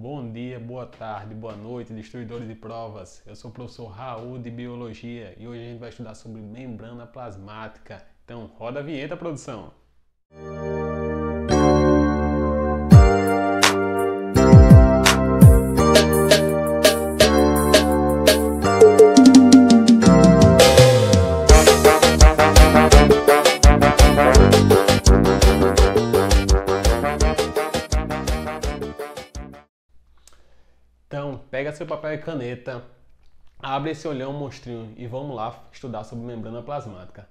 Bom dia, boa tarde, boa noite, destruidores de provas. Eu sou o professor Raul de Biologia e hoje a gente vai estudar sobre membrana plasmática. Então, roda a vinheta, produção! Então, pega seu papel e caneta, abre esse olhão monstrinho e vamos lá estudar sobre membrana plasmática.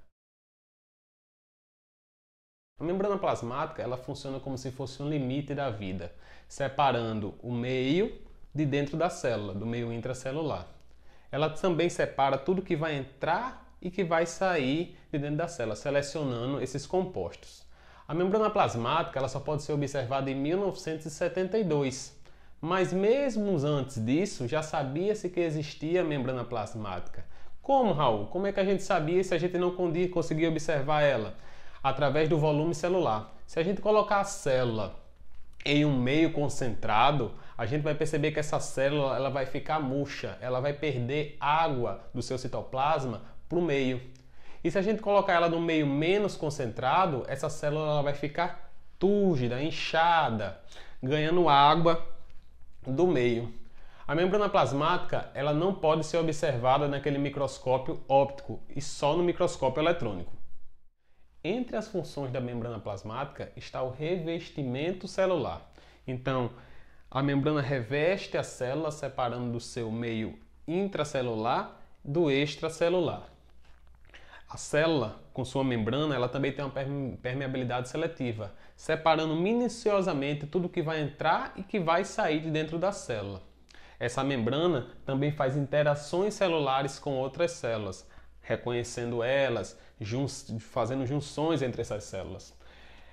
A membrana plasmática ela funciona como se fosse um limite da vida, separando o meio de dentro da célula, do meio intracelular. Ela também separa tudo que vai entrar e que vai sair de dentro da célula, selecionando esses compostos. A membrana plasmática ela só pode ser observada em 1972. Mas mesmo antes disso, já sabia-se que existia a membrana plasmática. Como, Raul? Como é que a gente sabia se a gente não conseguia observar ela? Através do volume celular. Se a gente colocar a célula em um meio concentrado, a gente vai perceber que essa célula ela vai ficar murcha, ela vai perder água do seu citoplasma para o meio. E se a gente colocar ela num meio menos concentrado, essa célula ela vai ficar túrgida, inchada, ganhando água do meio. A membrana plasmática ela não pode ser observada naquele microscópio óptico e só no microscópio eletrônico. Entre as funções da membrana plasmática está o revestimento celular. Então, a membrana reveste a célula separando do seu meio intracelular do extracelular. A célula, com sua membrana, ela também tem uma permeabilidade seletiva, separando minuciosamente tudo que vai entrar e que vai sair de dentro da célula. Essa membrana também faz interações celulares com outras células, reconhecendo elas, fazendo junções entre essas células.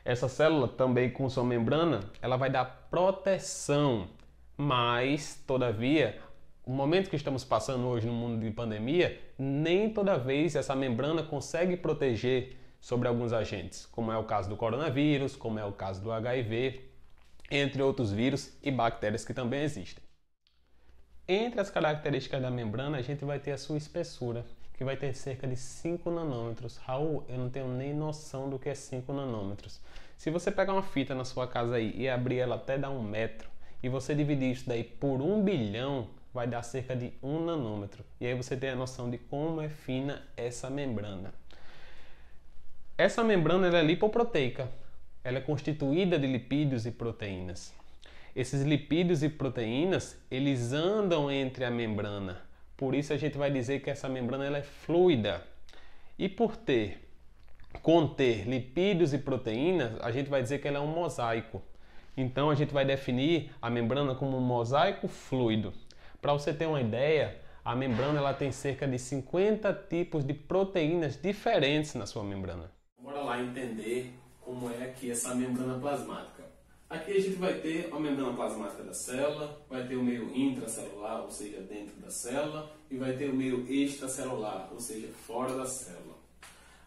Essa célula também, com sua membrana, ela vai dar proteção, mas, todavia, o momento que estamos passando hoje no mundo de pandemia, nem toda vez essa membrana consegue proteger sobre alguns agentes, como é o caso do coronavírus, como é o caso do HIV, entre outros vírus e bactérias que também existem. Entre as características da membrana, a gente vai ter a sua espessura, que vai ter cerca de 5 nanômetros. Raul, eu não tenho nem noção do que é 5 nanômetros. Se você pegar uma fita na sua casa aí e abrir ela até dar 1 metro, e você dividir isso daí por 1 bilhão, vai dar cerca de 1 nanômetro. E aí você tem a noção de como é fina essa membrana. Essa membrana ela é lipoproteica. Ela é constituída de lipídios e proteínas. Esses lipídios e proteínas, eles andam entre a membrana. Por isso a gente vai dizer que essa membrana ela é fluida. E por conter lipídios e proteínas, a gente vai dizer que ela é um mosaico. Então a gente vai definir a membrana como um mosaico fluido. Para você ter uma ideia, a membrana ela tem cerca de 50 tipos de proteínas diferentes na sua membrana. Bora lá entender como é aqui essa membrana plasmática. Aqui a gente vai ter a membrana plasmática da célula, vai ter o meio intracelular, ou seja, dentro da célula, e vai ter o meio extracelular, ou seja, fora da célula.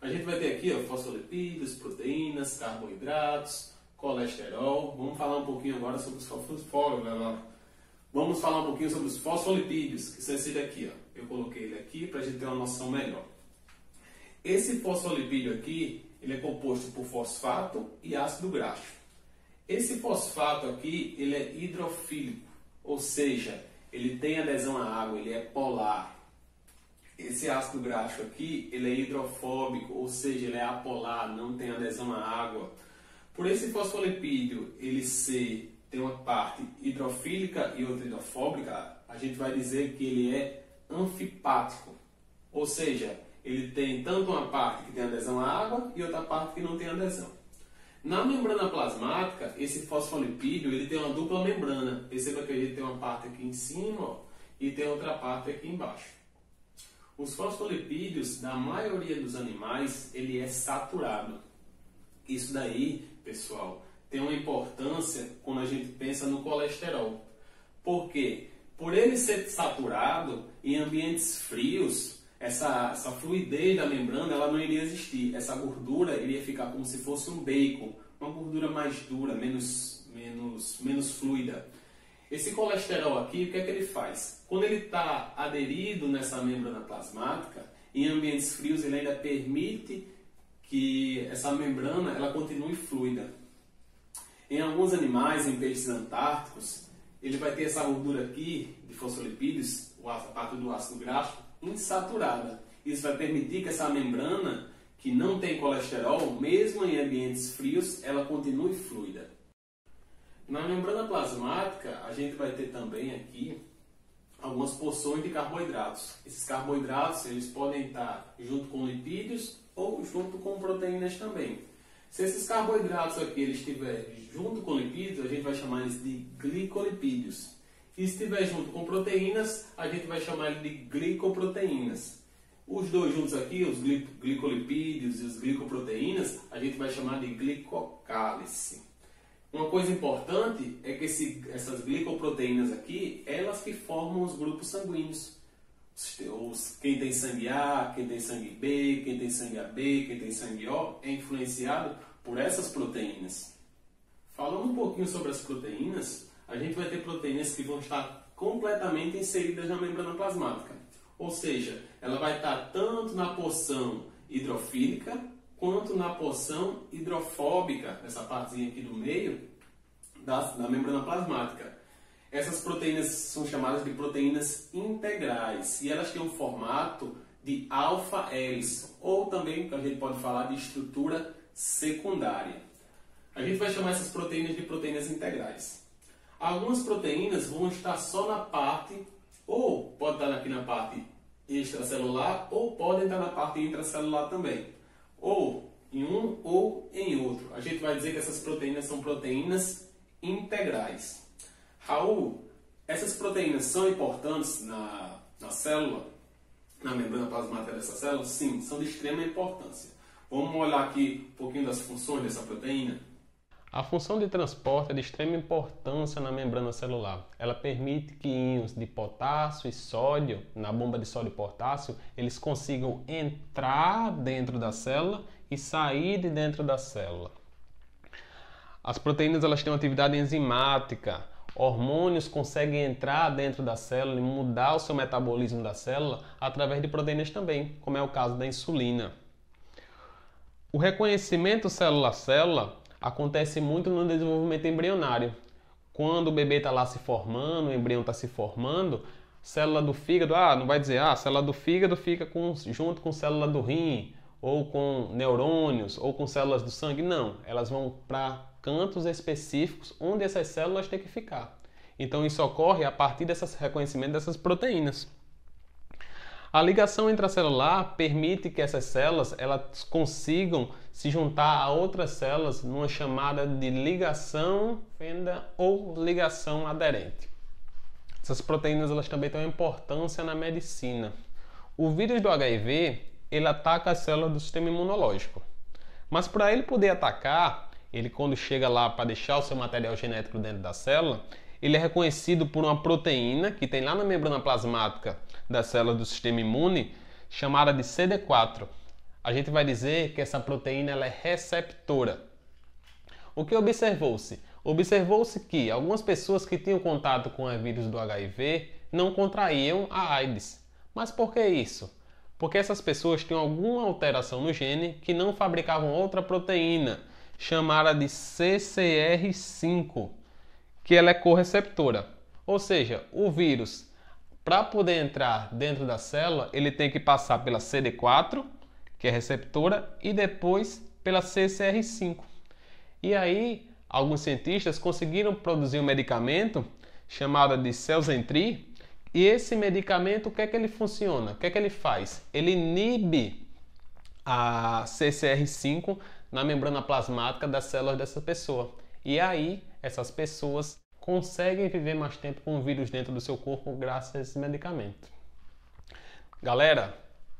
A gente vai ter aqui fosfolipídios, proteínas, carboidratos, colesterol. Vamos falar um pouquinho agora sobre os Vamos falar um pouquinho sobre os fosfolipídios, que são esse daqui. Eu coloquei ele aqui para a gente ter uma noção melhor. Esse fosfolipídio aqui, ele é composto por fosfato e ácido graxo. Esse fosfato aqui, ele é hidrofílico, ou seja, ele tem adesão à água, ele é polar. Esse ácido graxo aqui, ele é hidrofóbico, ou seja, ele é apolar, não tem adesão à água. Por esse fosfolipídio, ele tem uma parte hidrofílica e outra hidrofóbica, a gente vai dizer que ele é anfipático. Ou seja, ele tem tanto uma parte que tem adesão à água e outra parte que não tem adesão. Na membrana plasmática, esse fosfolipídio ele tem uma dupla membrana. Perceba que a gente tem uma parte aqui em cima e tem outra parte aqui embaixo. Os fosfolipídios, da maioria dos animais, ele é saturado. Isso daí, pessoal, tem uma importância quando a gente pensa no colesterol. Por quê? Por ele ser saturado, em ambientes frios, essa fluidez da membrana ela não iria existir. Essa gordura iria ficar como se fosse um bacon, uma gordura mais dura, menos fluida. Esse colesterol aqui, o que é que ele faz? Quando ele está aderido nessa membrana plasmática, em ambientes frios ele ainda permite que essa membrana ela continue fluida. Em alguns animais, em peixes antárticos, ele vai ter essa gordura aqui de fosfolipídios, a parte do ácido graxo, insaturada. Isso vai permitir que essa membrana, que não tem colesterol, mesmo em ambientes frios, ela continue fluida. Na membrana plasmática, a gente vai ter também aqui algumas porções de carboidratos. Esses carboidratos eles podem estar junto com lipídios ou junto com proteínas também. Se esses carboidratos aqui eles estiverem junto com lipídios, a gente vai chamar eles de glicolipídios. E se estiver junto com proteínas, a gente vai chamar eles de glicoproteínas. Os dois juntos aqui, os glicolipídios e os glicoproteínas, a gente vai chamar de glicocálice. Uma coisa importante é que essas glicoproteínas aqui, elas que formam os grupos sanguíneos. Quem tem sangue A, quem tem sangue B, quem tem sangue AB, quem tem sangue O, é influenciado por essas proteínas. Falando um pouquinho sobre as proteínas, a gente vai ter proteínas que vão estar completamente inseridas na membrana plasmática. Ou seja, ela vai estar tanto na porção hidrofílica, quanto na porção hidrofóbica, essa partezinha aqui do meio, da membrana plasmática. Essas proteínas são chamadas de proteínas integrais e elas têm um formato de alfa-hélice, ou também que a gente pode falar de estrutura secundária. A gente vai chamar essas proteínas de proteínas integrais. Algumas proteínas vão estar só na parte, ou pode estar aqui na parte extracelular, ou podem estar na parte intracelular também. Ou em um ou em outro. A gente vai dizer que essas proteínas são proteínas integrais. Raul, essas proteínas são importantes na célula, na membrana plasmática dessa célula? Sim, são de extrema importância. Vamos olhar aqui um pouquinho das funções dessa proteína? A função de transporte é de extrema importância na membrana celular. Ela permite que íons de potássio e sódio, na bomba de sódio e potássio, eles consigam entrar dentro da célula e sair de dentro da célula. As proteínas elas têm uma atividade enzimática. Hormônios conseguem entrar dentro da célula e mudar o seu metabolismo da célula através de proteínas também, como é o caso da insulina. O reconhecimento célula a célula acontece muito no desenvolvimento embrionário. Quando o bebê está lá se formando, o embrião está se formando, célula do fígado, não vai dizer, célula do fígado fica junto com célula do rim, ou com neurônios, ou com células do sangue. Não, elas vão para cantos específicos onde essas células têm que ficar. Então isso ocorre a partir desse reconhecimento dessas proteínas. A ligação intracelular permite que essas células elas consigam se juntar a outras células numa chamada de ligação fenda ou ligação aderente. Essas proteínas elas também têm uma importância na medicina. O vírus do HIV ele ataca as células do sistema imunológico. Mas para ele poder atacar, ele quando chega lá para deixar o seu material genético dentro da célula, ele é reconhecido por uma proteína que tem lá na membrana plasmática das células do sistema imune, chamada de CD4. A gente vai dizer que essa proteína ela é receptora. O que observou-se? Observou-se que algumas pessoas que tinham contato com o vírus do HIV não contraíam a AIDS. Mas por que isso? Porque essas pessoas tinham alguma alteração no gene que não fabricavam outra proteína, chamada de CCR5, que ela é correceptora. Ou seja, o vírus, para poder entrar dentro da célula, ele tem que passar pela CD4, que é receptora, e depois pela CCR5. E aí, alguns cientistas conseguiram produzir um medicamento chamado de Celsentri, e esse medicamento, o que é que ele funciona? O que é que ele faz? Ele inibe a CCR5 na membrana plasmática das células dessa pessoa. E aí, essas pessoas conseguem viver mais tempo com o vírus dentro do seu corpo graças a esse medicamento. Galera,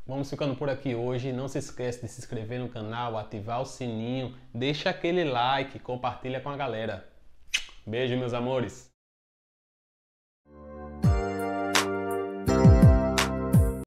vamos ficando por aqui hoje. Não se esqueça de se inscrever no canal, ativar o sininho, deixa aquele like, compartilha com a galera. Beijo, meus amores!